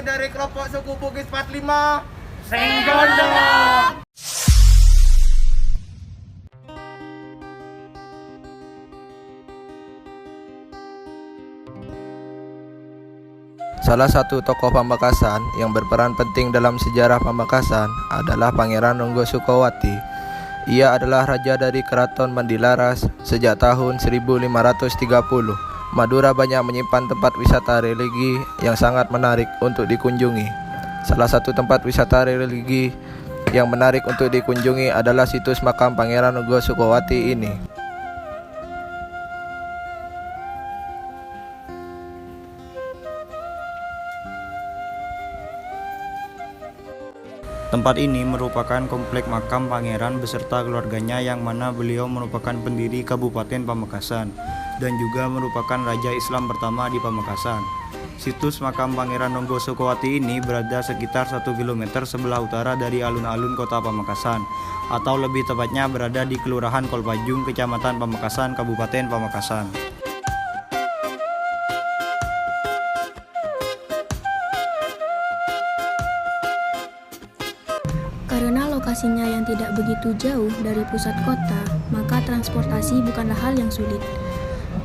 dari kelompok suku Bugis 45 Senggondo. Salah satu tokoh Pamekasan yang berperan penting dalam sejarah Pamekasan adalah Pangeran Ronggo Sukowati. Ia adalah raja dari Keraton Mandilaras sejak tahun 1530. Madura banyak menyimpan tempat wisata religi yang sangat menarik untuk dikunjungi. Salah satu tempat wisata religi yang menarik untuk dikunjungi adalah situs makam Pangeran Ronggo Sukowati ini. Tempat ini merupakan komplek makam pangeran beserta keluarganya yang mana beliau merupakan pendiri Kabupaten Pamekasan dan juga merupakan Raja Islam pertama di Pamekasan. Situs makam Pangeran Ronggo Sukowati ini berada sekitar 1 km sebelah utara dari alun-alun kota Pamekasan, atau lebih tepatnya berada di Kelurahan Kolpajung, Kecamatan Pamekasan, Kabupaten Pamekasan. Karena lokasinya yang tidak begitu jauh dari pusat kota, maka transportasi bukanlah hal yang sulit.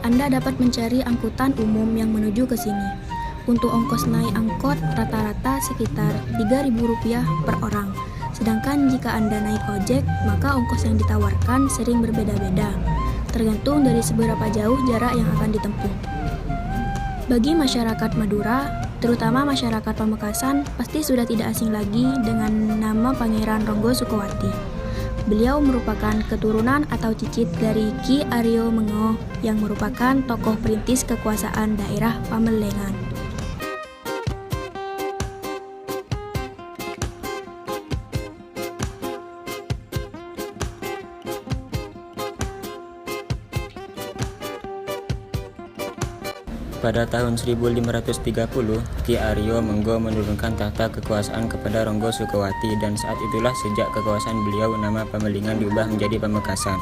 Anda dapat mencari angkutan umum yang menuju ke sini. Untuk ongkos naik angkot rata-rata sekitar Rp3.000 per orang. Sedangkan jika Anda naik ojek, maka ongkos yang ditawarkan sering berbeda-beda, tergantung dari seberapa jauh jarak yang akan ditempuh. Bagi masyarakat Madura, terutama masyarakat Pamekasan, pasti sudah tidak asing lagi dengan nama Pangeran Ronggo Sukowati. Beliau merupakan keturunan atau cicit dari Ki Aryo Mengo yang merupakan tokoh perintis kekuasaan daerah Pamelengan. Pada tahun 1530, Ki Aryo Menggo menurunkan tahta kekuasaan kepada Ronggo Sukowati dan saat itulah sejak kekuasaan beliau nama Pamelingan diubah menjadi Pamekasan.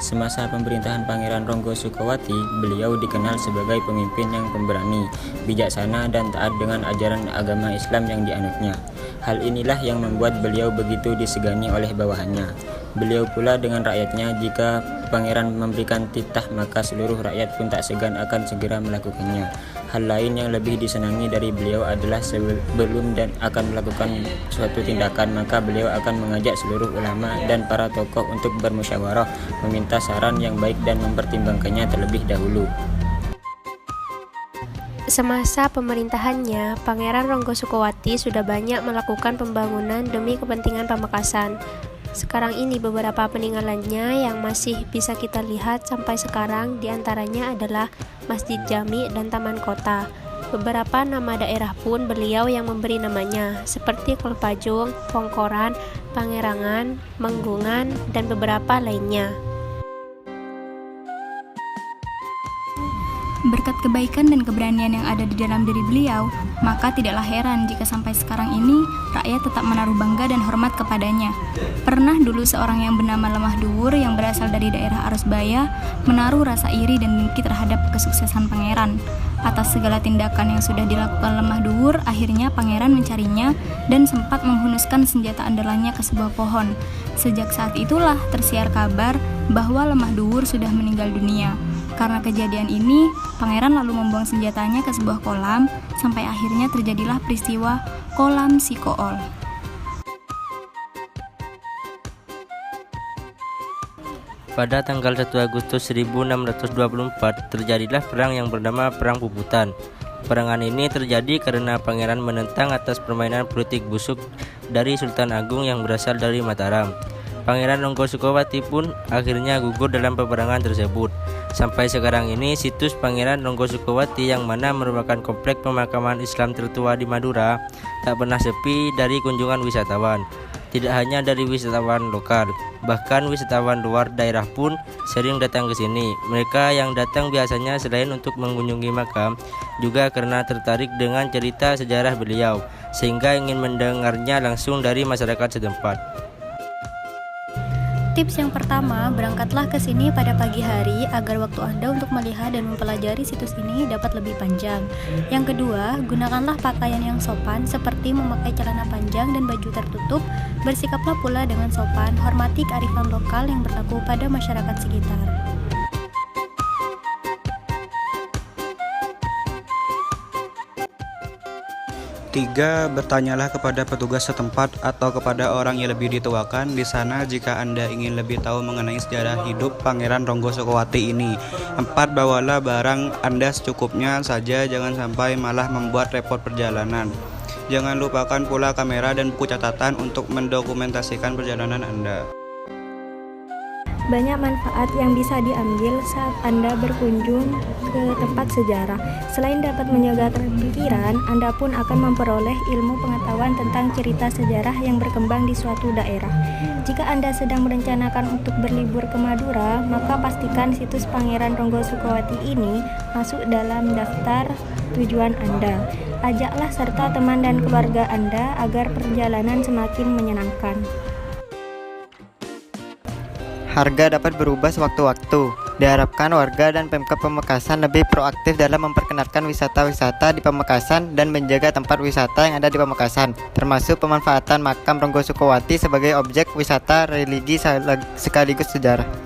Semasa pemerintahan Pangeran Ronggo Sukowati, beliau dikenal sebagai pemimpin yang pemberani, bijaksana dan taat dengan ajaran agama Islam yang dianutnya. Hal inilah yang membuat beliau begitu disegani oleh bawahannya. Beliau pula dengan rakyatnya, jika pangeran memberikan titah maka seluruh rakyat pun tak segan akan segera melakukannya. Hal lain yang lebih disenangi dari beliau adalah sebelum dan akan melakukan suatu tindakan maka beliau akan mengajak seluruh ulama dan para tokoh untuk bermusyawarah, meminta saran yang baik dan mempertimbangkannya terlebih dahulu. Semasa pemerintahannya, Pangeran Ronggo Sukowati sudah banyak melakukan pembangunan demi kepentingan Pamekasan. Sekarang ini beberapa peninggalannya yang masih bisa kita lihat sampai sekarang diantaranya adalah Masjid Jami dan Taman Kota. Beberapa nama daerah pun beliau yang memberi namanya, seperti Kolpajung, Pongkoran, Pangerangan, Menggungan, dan beberapa lainnya. Berkat kebaikan dan keberanian yang ada di dalam diri beliau, maka tidaklah heran jika sampai sekarang ini rakyat tetap menaruh bangga dan hormat kepadanya. Pernah dulu seorang yang bernama Lemah Duwur yang berasal dari daerah Arusbaya menaruh rasa iri dan dengki terhadap kesuksesan pangeran. Atas segala tindakan yang sudah dilakukan Lemah Duwur, akhirnya pangeran mencarinya dan sempat menghunuskan senjata andalannya ke sebuah pohon. Sejak saat itulah tersiar kabar bahwa Lemah Duwur sudah meninggal dunia. Karena kejadian ini, pangeran lalu membuang senjatanya ke sebuah kolam, sampai akhirnya terjadilah peristiwa Kolam Sikool. Pada tanggal 1 Agustus 1624, terjadilah perang yang bernama Perang Puputan. Perangan ini terjadi karena pangeran menentang atas permainan politik busuk dari Sultan Agung yang berasal dari Mataram. Pangeran Ronggo Sukowati pun akhirnya gugur dalam peperangan tersebut. Sampai sekarang ini, situs Pangeran Ronggo Sukowati yang mana merupakan komplek pemakaman Islam tertua di Madura tak pernah sepi dari kunjungan wisatawan. Tidak hanya dari wisatawan lokal, bahkan wisatawan luar daerah pun sering datang ke sini. Mereka yang datang biasanya selain untuk mengunjungi makam, juga karena tertarik dengan cerita sejarah beliau, sehingga ingin mendengarnya langsung dari masyarakat setempat. Tips yang pertama, berangkatlah ke sini pada pagi hari agar waktu Anda untuk melihat dan mempelajari situs ini dapat lebih panjang. Yang kedua, gunakanlah pakaian yang sopan seperti memakai celana panjang dan baju tertutup. Bersikaplah pula dengan sopan, hormati kearifan lokal yang berlaku pada masyarakat sekitar. Tiga, bertanyalah kepada petugas setempat atau kepada orang yang lebih dituakan di sana jika Anda ingin lebih tahu mengenai sejarah hidup Pangeran Ronggo Sukowati ini. 4, bawalah barang Anda secukupnya saja, jangan sampai malah membuat repot perjalanan. Jangan lupakan pula kamera dan buku catatan untuk mendokumentasikan perjalanan Anda. Banyak manfaat yang bisa diambil saat Anda berkunjung ke tempat sejarah. Selain dapat menjaga pikiran, Anda pun akan memperoleh ilmu pengetahuan tentang cerita sejarah yang berkembang di suatu daerah. Jika Anda sedang merencanakan untuk berlibur ke Madura, maka pastikan situs Pangeran Ronggo Sukowati ini masuk dalam daftar tujuan Anda. Ajaklah serta teman dan keluarga Anda agar perjalanan semakin menyenangkan. Harga dapat berubah sewaktu-waktu. Diharapkan warga dan Pemkab Pamekasan lebih proaktif dalam memperkenalkan wisata-wisata di Pamekasan dan menjaga tempat wisata yang ada di Pamekasan, termasuk pemanfaatan makam Ronggo Sukowati sebagai objek wisata religi sekaligus sejarah.